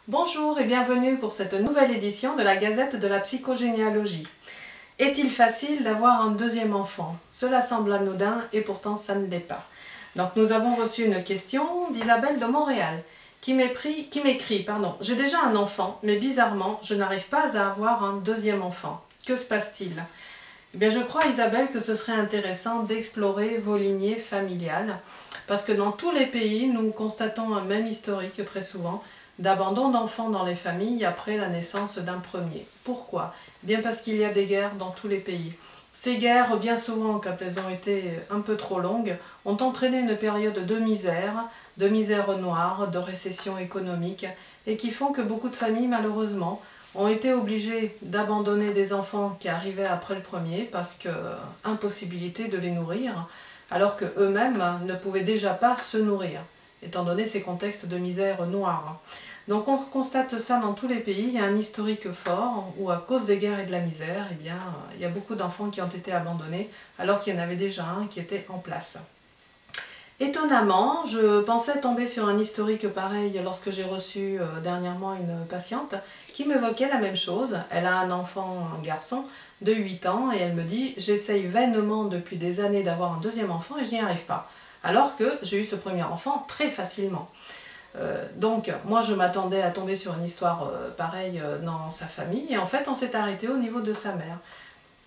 Bonjour et bienvenue pour cette nouvelle édition de la Gazette de la psychogénéalogie. Est-il facile d'avoir un deuxième enfant? Cela semble anodin et pourtant ça ne l'est pas. Donc nous avons reçu une question d'Isabelle de Montréal qui m'écrit, j'ai déjà un enfant, mais bizarrement, je n'arrive pas à avoir un deuxième enfant. Que se passe-t-il? Eh bien, je crois, Isabelle, que ce serait intéressant d'explorer vos lignées familiales, parce que dans tous les pays, nous constatons un même historique très souvent d'abandon d'enfants dans les familles après la naissance d'un premier. Pourquoi? Bien parce qu'il y a des guerres dans tous les pays. Ces guerres, bien souvent, quand elles ont été un peu trop longues, ont entraîné une période de misère noire, de récession économique, et qui font que beaucoup de familles, malheureusement, ont été obligées d'abandonner des enfants qui arrivaient après le premier parce que impossibilité de les nourrir, alors qu'eux-mêmes ne pouvaient déjà pas se nourrir, étant donné ces contextes de misère noire. Donc on constate ça dans tous les pays, il y a un historique fort où à cause des guerres et de la misère, eh bien, il y a beaucoup d'enfants qui ont été abandonnés alors qu'il y en avait déjà un qui était en place. Étonnamment, je pensais tomber sur un historique pareil lorsque j'ai reçu dernièrement une patiente qui m'évoquait la même chose. Elle a un enfant, un garçon de 8 ans et elle me dit « J'essaye vainement depuis des années d'avoir un deuxième enfant et je n'y arrive pas. » Alors que j'ai eu ce premier enfant très facilement. Donc moi je m'attendais à tomber sur une histoire pareille dans sa famille et en fait on s'est arrêté au niveau de sa mère.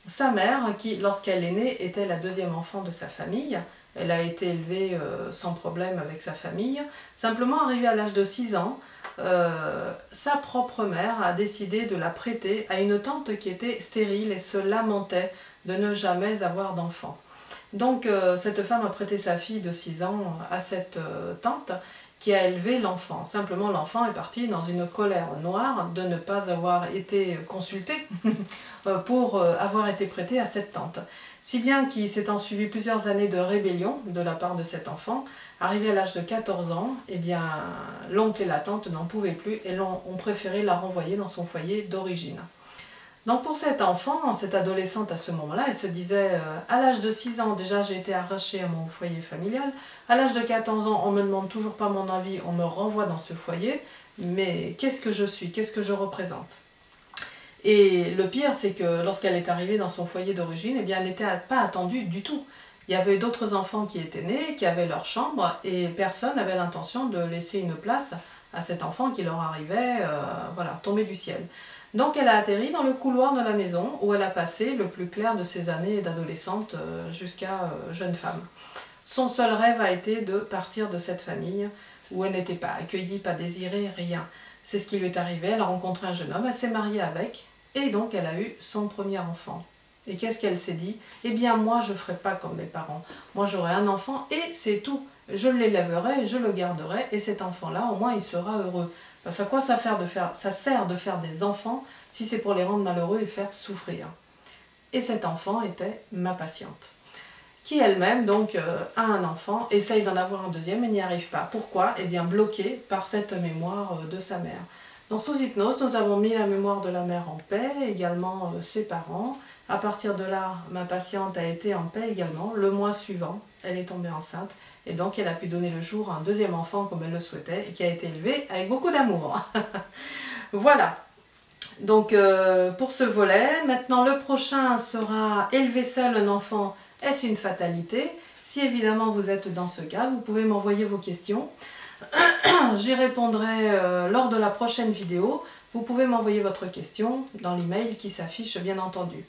Sa mère qui lorsqu'elle est née était la deuxième enfant de sa famille, elle a été élevée sans problème avec sa famille, simplement arrivée à l'âge de 6 ans, sa propre mère a décidé de la prêter à une tante qui était stérile et se lamentait de ne jamais avoir d'enfant. Donc cette femme a prêté sa fille de 6 ans à cette tante qui a élevé l'enfant. Simplement l'enfant est parti dans une colère noire de ne pas avoir été consulté pour avoir été prêté à cette tante. Si bien qu'il s'est ensuivi plusieurs années de rébellion de la part de cet enfant. Arrivé à l'âge de 14 ans, eh bien l'oncle et la tante n'en pouvaient plus et ont préféré la renvoyer dans son foyer d'origine. Donc pour cet enfant, cette adolescente à ce moment-là, elle se disait à l'âge de 6 ans déjà j'ai été arrachée à mon foyer familial, à l'âge de 14 ans on me demande toujours pas mon avis, on me renvoie dans ce foyer, mais qu'est-ce que je suis, qu'est-ce que je représente? Et le pire c'est que lorsqu'elle est arrivée dans son foyer d'origine, eh bien elle n'était pas attendue du tout. Il y avait d'autres enfants qui étaient nés, qui avaient leur chambre et personne n'avait l'intention de laisser une place à cet enfant qui leur arrivait, voilà, tombé du ciel. Donc elle a atterri dans le couloir de la maison où elle a passé le plus clair de ses années d'adolescente jusqu'à jeune femme. Son seul rêve a été de partir de cette famille où elle n'était pas accueillie, pas désirée, rien. C'est ce qui lui est arrivé, elle a rencontré un jeune homme, elle s'est mariée avec et donc elle a eu son premier enfant. Et qu'est-ce qu'elle s'est dit? Eh bien moi je ne ferai pas comme mes parents, moi j'aurai un enfant et c'est tout. Je l'élèverai, je le garderai et cet enfant-là au moins il sera heureux. Parce qu'à quoi ça sert de faire des enfants si c'est pour les rendre malheureux et faire souffrir? Et cet enfant était ma patiente, qui elle-même donc a un enfant, essaye d'en avoir un deuxième et n'y arrive pas. Pourquoi? Eh bien bloquée par cette mémoire de sa mère. Donc sous hypnose, nous avons mis la mémoire de la mère en paix, également ses parents. À partir de là, ma patiente a été en paix également. Le mois suivant, elle est tombée enceinte. Et donc elle a pu donner le jour à un deuxième enfant comme elle le souhaitait et qui a été élevé avec beaucoup d'amour. Voilà, donc pour ce volet, maintenant le prochain sera élever seul un enfant, est-ce une fatalité? Si évidemment vous êtes dans ce cas, vous pouvez m'envoyer vos questions. J'y répondrai lors de la prochaine vidéo. Vous pouvez m'envoyer votre question dans l'email qui s'affiche bien entendu.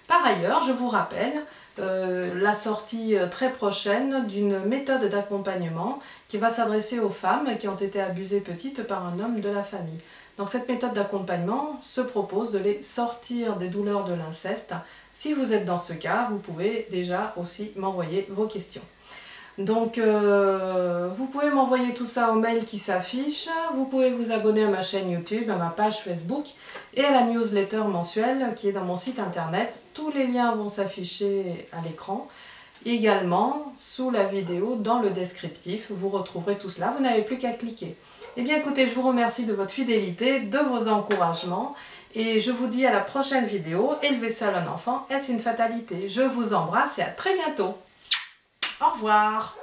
Par ailleurs, je vous rappelle la sortie très prochaine d'une méthode d'accompagnement qui va s'adresser aux femmes qui ont été abusées petites par un homme de la famille. Donc cette méthode d'accompagnement se propose de les sortir des douleurs de l'inceste. Si vous êtes dans ce cas, vous pouvez déjà aussi m'envoyer vos questions. Donc vous pouvez m'envoyer tout ça au mail qui s'affiche, vous pouvez vous abonner à ma chaîne YouTube, à ma page Facebook et à la newsletter mensuelle qui est dans mon site internet. Tous les liens vont s'afficher à l'écran. Également, sous la vidéo, dans le descriptif, vous retrouverez tout cela, vous n'avez plus qu'à cliquer. Eh bien écoutez, je vous remercie de votre fidélité, de vos encouragements et je vous dis à la prochaine vidéo, élever seul un enfant, est-ce une fatalité? Je vous embrasse et à très bientôt. Au revoir.